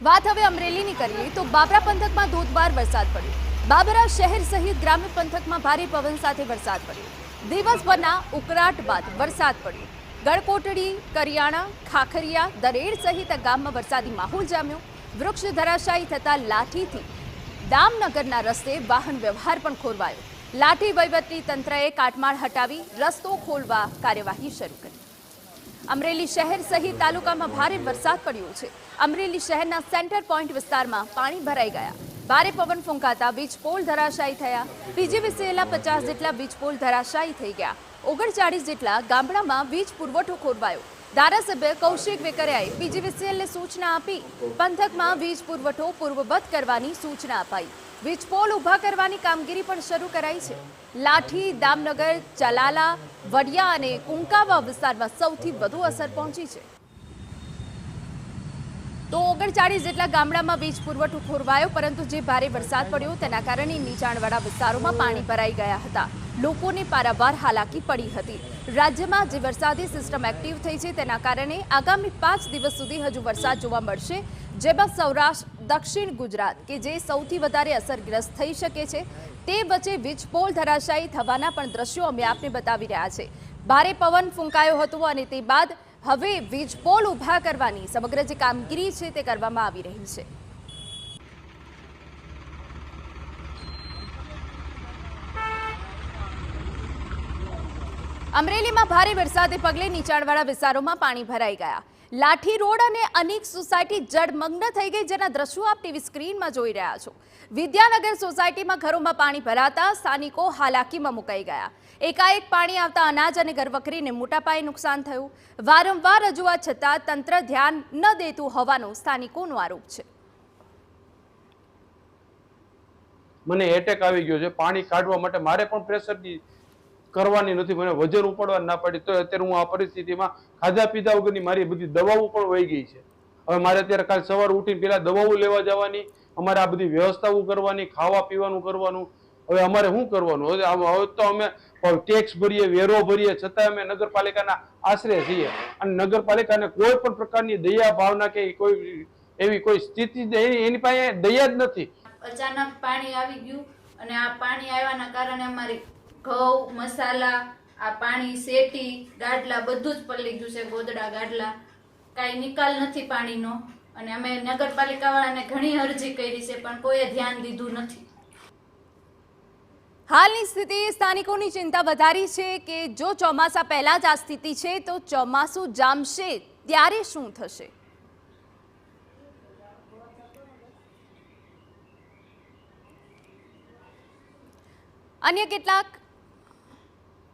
વાત હવે અમરેલીની કરીએ તો બાબરા પંથકમાં ધોધમાર વરસાદ પડ્યો। બાબરા શહેર સહિત ગ્રામ્ય પંથકમાં ભારે પવન સાથે વરસાદ પડ્યો। દિવસભરના ઉકળાટ બાદ વરસાદ પડ્યો। ગળકોટડી, કરિયાણા, ખાખરિયા, દરેડ સહિત ગામમાં વરસાદી માહોલ જામ્યો। વૃક્ષ ધરાશાયી થતા લાઠીથી દામનગરના રસ્તે વાહન વ્યવહાર પણ ખોરવાયો। લાઠી વહીવટી તંત્રએ કાટમાળ હટાવી રસ્તો ખોલવા કાર્યવાહી શરૂ કરી। અમરેલી શહેર સહિત તાલુકામાં ભારે વરસાદ પડ્યો છે। અમરેલી શહેરના સેન્ટર પોઈન્ટ વિસ્તારમાં પાણી ભરાઈ ગયા। ભારે પવન ફૂંકાતા વીજ પોલ ધરાશાયી થયા। પીજીવીસીએલના 50 જેટલા વીજ પોલ ધરાશાયી થઈ ગયા। 39 જેટલા ગામડામાં વીજ પુરવઠો ખોરવાયો। ધારાસભ્ય કૌશિક વેકરિયાએ પીજીવીસીએલને સૂચના આપી પંથકમાં વીજ પુરવઠો પૂર્વવત કરવાની સૂચના અપાઈ। વીજ પોલ ઊભા કરવાની કામગીરી પણ શરૂ કરાઈ છે। લાઠી, દામનગર, ચલાલા, વડિયા અને કુંકાવા વિસ્તારમાં સૌથી વધુ અસર પહોંચી છે। તો 39 જેટલા ગામડામાં વીજ પુરવઠો ખોરવાયો, પરંતુ જે ભારે વરસાદ પડ્યો તેના કારણે નીચાણવાળા વિસ્તારોમાં પાણી ભરાઈ ગયા હતા। લોકોને પારાવાર હાલાકી પડી હતી। રાજ્યમાં જે વરસાદી સિસ્ટમ એક્ટિવ થઈ છે તેના કારણે આગામી 5 દિવસ સુધી હજુ વરસાદ જોવા મળશે, જેમાં સૌરાષ્ટ્ર, દક્ષિણ ગુજરાત કે જે સૌથી વધારે અસરગ્રસ્ત થઈ શકે છે, તે વચ્ચે વીજ પોલ ધરાશાયી થવાના પણ દ્રશ્યો અમે આપને બતાવી રહ્યા છે। ભારે પવન ફૂંકાયો હતો અને તે બાદ હવે વીજ પોલ ઊભા કરવાની સમગ્ર જે કામગીરી છે તે કરવામાં આવી રહી છે। અમરેલીમાં ભારે વરસાદને પગલે નીચાણવાળા વિસ્તારોમાં પાણી ભરાઈ ગયા। લાઠી રોડ અને અનેક સોસાયટી જળમગ્ન થઈ ગઈ, જેના દ્રશ્યો આપ ટીવી સ્ક્રીનમાં જોઈ રહ્યા છો। વિદ્યાનગર સોસાયટીમાં ઘરોમાં પાણી ભરાતા સ્થાનિકો હાલાકીમાં મુકાઈ ગયા। એકાએક પાણી આવતા અનાજ અને ઘરવખરીને મોટા પાયે નુકસાન થયું। વારંવાર રજૂઆત છતાં તંત્ર ધ્યાન ન દેતું હોવાનો સ્થાનિકોનો આરોપ છે। મને એટેક આવી ગયો છે। પાણી કાઢવા માટે મારે પણ પ્રેશરની કરવાની નથી, મને વજન ઉપાડવા ના પડી, તો અત્યારે હું આ પરિસ્થિતિમાં ખાધા પીધા વગરની મારી બધી દવાઓ પણ વહી ગઈ છે। હવે મારે અત્યારે કાલ સવારે ઉઠીને પેલા દવાઓ લેવા જવાની, અમારે આ બધી વ્યવસ્થાઓ કરવાની, ખાવા પીવાનું કરવાનું। હવે અમારે શું કરવાનું? હવે તો અમે ટેક્સ ભરીએ, વેરો ભરીએ, છતાં અમે નગરપાલિકાના આશરે છીએ અને નગરપાલિકાને કોઈ પણ પ્રકારની દયા ભાવના કે કોઈ એવી કોઈ સ્થિતિ એની પાસે દયા જ નથી। અચાનક પાણી આવી ગયું અને આ પાણી આવ્યાના કારણે અમારી ઘઉં, મસાલા, આ પાણી, શેટી, ગાડલા બધું જ પલળી ગયું છે। ગોદડા, ગાડલા, કાંઈ નિકાલ નથી પાણીનો અને અમે નગરપાલિકાવાળાને ઘણી અરજી કરી છે, પણ કોઈએ ધ્યાન દીધું નથી। હાલની સ્થિતિ સ્થાનિકોની ચિંતા વધારી છે કે જો ચોમાસા પહેલા જ આ સ્થિતિ છે તો ચોમાસું જામશે ત્યારે શું થશે? અન્ય કેટલાક